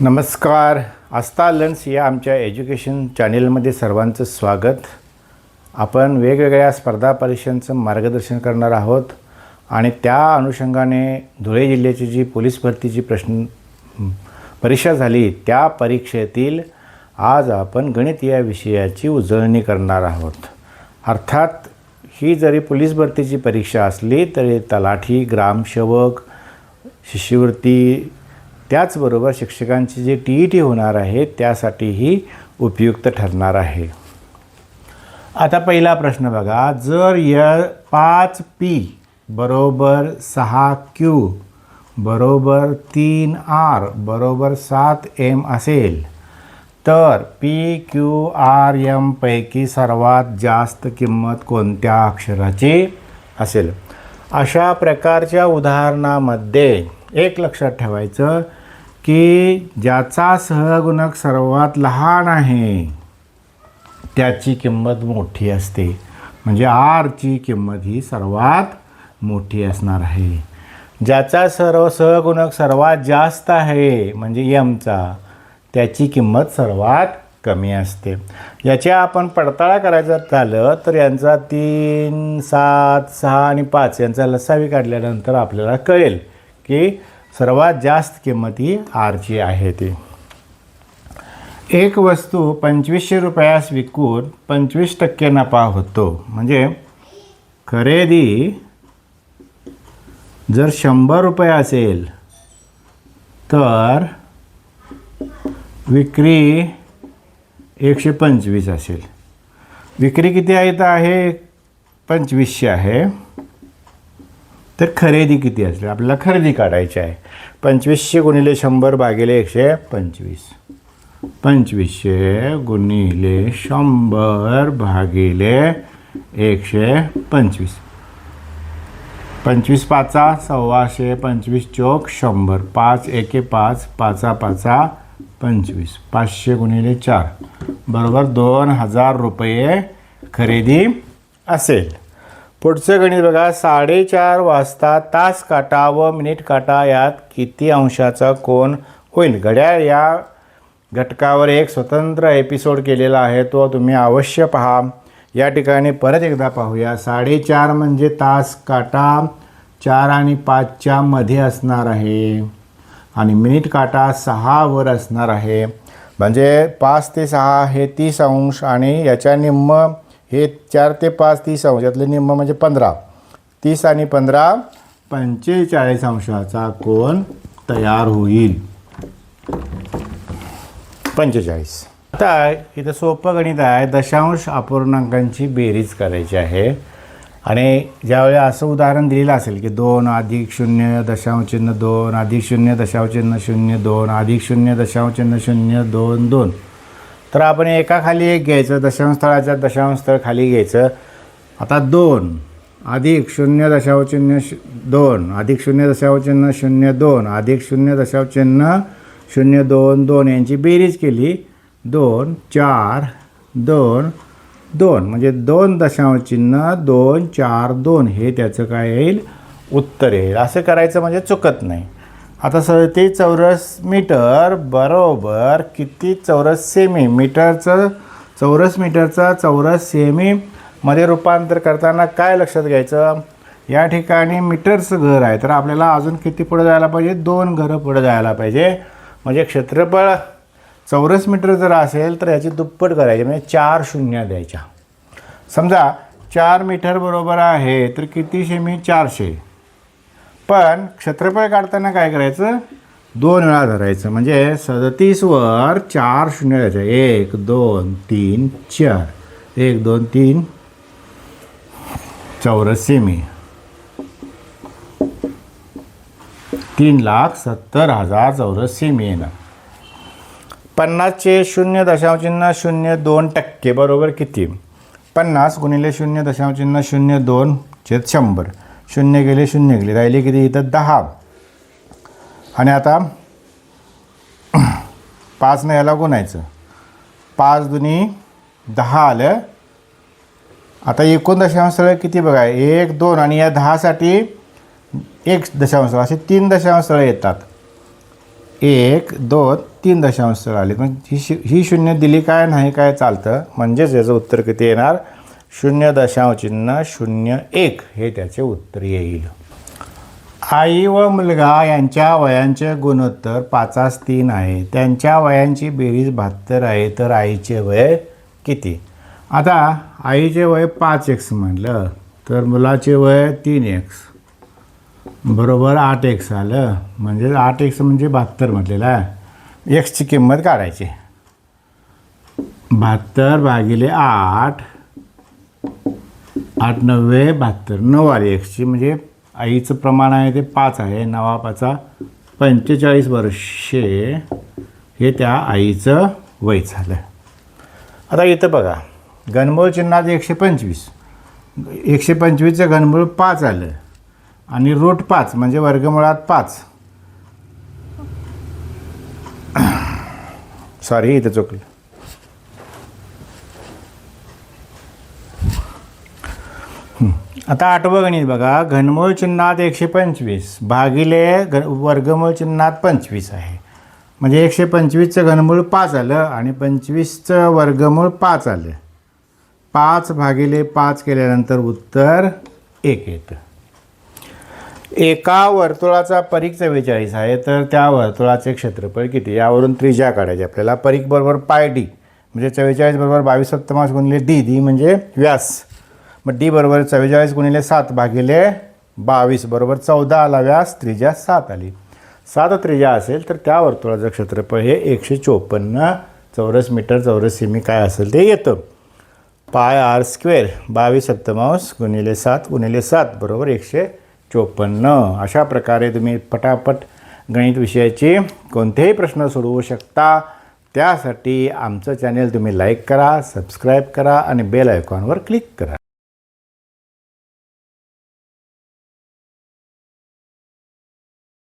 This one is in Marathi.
नमस्कार. आस्था लर्न्स या आमच्या एज्युकेशन चॅनेलमध्ये सर्वांचं स्वागत. आपण वेगवेगळ्या स्पर्धा परीक्षांचं मार्गदर्शन करणार आहोत आणि त्या अनुषंगाने धुळे जिल्ह्याची जी पोलीस भरतीची परीक्षा झाली त्या परीक्षेतील आज आपण गणित या विषयाची उजळणी करणार आहोत. अर्थात ही जरी पोलीस भरतीची परीक्षा असली तरी तलाठी, ग्रामसेवक, शिष्यवृत्ती त्याचबरोबर शिक्षकांची जी TET होणार आहे त्यासाठीही उपयुक्त ठरणार आहे. आता पहिला प्रश्न बघा. जर 5P बरोबर 6Q बरोबर 3R बरोबर 7M असेल तर PQRM पैकी सर्वात जास्त किंमत कोणत्या अक्षराची असेल? अशा प्रकारच्या उदाहरणामध्ये एक लक्षात ठेवायचं की ज्याचा सहगुणक सर्वात लहान आहे त्याची किंमत मोठी असते. म्हणजे Rची किंमत ही सर्वात मोठी असणार आहे. ज्याचा सहगुणक सर्वात जास्त आहे म्हणजे Mचा त्याची किंमत सर्वात कमी असते. याच्या आपण पडताळा करायचा झालं तर यांचा 3, 7, 6 आणि 5 यांचा लसावी काढल्यानंतर आपल्याला कळेल की सर्वात जास्त किंमत ही Rची आहे. ती एक वस्तू 2500 रुपयास विकून 25% नफा होतो. म्हणजे खरेदी जर 100 रुपये असेल तर विक्री 125 असेल. विक्री किती आहे? 2500 आहे. तर खरेदी किती असेल? आपल्याला खरेदी काढायची आहे. 2500 गुणिले 100 भागिले 125. 2500 गुणिले 100 भागिले 125. 25 पाचा 125, 25 चौक 100, 5 एके 5, 5 पाचा 25. 500 गुणिले 4 बरोबर 2000 रुपये खरेदी असेल. पुढचं गणित बघा. 4:30 वाजता तास काटा व मिनिट काटा यात किती अंशाचा कोन होईल? घड्याळ या घटकावर एक स्वतंत्र एपिसोड केलेला आहे, तो तुम्ही अवश्य पहा. या ठिकाणी परत एकदा पाहूया. 4:30 म्हणजे तास काटा 4 आणि 5च्या मध्ये असणार आहे आणि मिनिट काटा 6 वर असणार आहे. म्हणजे 5 ते 6 हे 30 अंश आणि याच्या निम्म हे 4 ते 5 30 अंश, यातले निम्म म्हणजे 15. 30 आणि 15 45 अंशाचा कोन तयार होईल. 45. आता इथं सोपं गणित आहे. दशांश अपूर्णांकांची बेरीज करायची आहे आणि ज्यावेळी असं उदाहरण दिलेलं असेल की 2 + 0 दशांशचिन्ह 2 + 0 दशांशचिन्ह 0 2 + 0 दशांशचिन्ह 0 2 2. तर आपण एकाखाली एक घ्यायचं. दशांश स्थळाच्या दशांश स्थळ खाली घ्यायचं. आता 2 + 0 दशांशचिन्ह 2 + 0 दशांशचिन्ह 0 2 + 0 दशांशचिन्ह 0 2 2 यांची बेरीज केली. 2 4 2 2 म्हणजे 2 दशांशचिन्ह 2 4 2 हे त्याचं काय येईल? उत्तर येईल. असं करायचं म्हणजे चुकत नाही. आता 37 चौरस मीटर बरोबर किती चौरस सेमी? मीटरचं चौरस सेमीमध्ये रूपांतर करताना काय लक्षात घ्यायचं? या ठिकाणी मीटरचं घर आहे तर आपल्याला अजून किती पुढे जायला पाहिजे? 2 घरं पुढे जायला पाहिजे. म्हणजे क्षेत्रफळ चौरस मीटर जर असेल तर याची दुप्पट करायची म्हणजे 4 शून्य द्यायच्या. समजा 4 मीटर बरोबर आहे तर किती सेमी? 400. पण क्षेत्रफळ काढताना काय करायचं? 2 वेळा धरायचं. म्हणजे 37 वर 4 शून्य द्यायचं. 1 2 3 4 1 2 3 चौरस सेमी. 3,70,000 चौरस सेमी येणार. 50चे 0.02% बरोबर किती? 50 गुणिले 0.02 छेद 100. 0 गेले 0 गेले राहिले किती? इथं 10. आणि आता 5 याला गुणायचं. 5 दुनी 10 आलं. आता एकूण दशांश स्थळ किती बघा? 1 2 आणि या 10साठी 1 दशांश असे 3 दशांश स्थळ येतात. 1 2 3 दशांश स्थळ आले. मग ही शून्य दिली काय नाही काय चालतं, म्हणजेच याचं उत्तर किती येणार 0.01 हे त्याचे उत्तर येईल. आई व मुलगा यांच्या वयांचे गुणोत्तर 5:3 आहे. त्यांच्या वयांची बेरीज 72 आहे, तर आईचे वय किती? आता आईचे वय 5x म्हणलं तर मुलाचे वय 3x बरोबर 8x आलं. म्हणजे 8x म्हणजे 72 म्हटलेलं आहे. एक्सची किंमत काढायची. 72 भागिले 8 8 9 72 9 आली एक्सची. म्हणजे आईचं प्रमाण आहे ते 5 आहे. 9 5 45 वर्षे हे त्या आईचं वय झालं. आता इथं बघा घनमूळ चिन्हात 125 125चं घनमूळ 5 आलं आणि √5 म्हणजे वर्गमुळात 5. सॉरी इथं चुकलं. आता 8वं गणित बघा. घनमूळ चिन्हात 125 भागिले वर्गमूळ चिन्हात 25 आहे. म्हणजे 125चं घनमूळ 5 आलं आणि 25चं वर्गमूळ 5 आलं. 5 भागिले 5 केल्यानंतर उत्तर 1 येतं. एका वर्तुळाचा परिघ 44 आहे, तर त्या वर्तुळाचे क्षेत्रफळ किती? यावरून त्रिज्या काढायची आपल्याला. परिघ बरोबर πd म्हणजे 44 बरोबर 22/7 गुणिले d म्हणजे व्यास. मग d बरोबर 44 गुणिले 7 भागिले 22 बरोबर 14 आला व्यास. त्रिज्या 7 आली. 7 त्रिज्या असेल तर त्या वर्तुळाचं क्षेत्रफळ हे 154 चौरस मीटर चौरस सेमी काय असेल ते येतं. πr² 22/7 गुणिले 7 गुणिले 7 बरोबर 154. अशा प्रकारे तुम्ही पटापट गणित विषयाची कोणतेही प्रश्न सोडवू शकता. त्यासाठी आमचं चॅनेल तुम्ही लाईक करा, सबस्क्राईब करा आणि बेल आयकॉनवर क्लिक करा.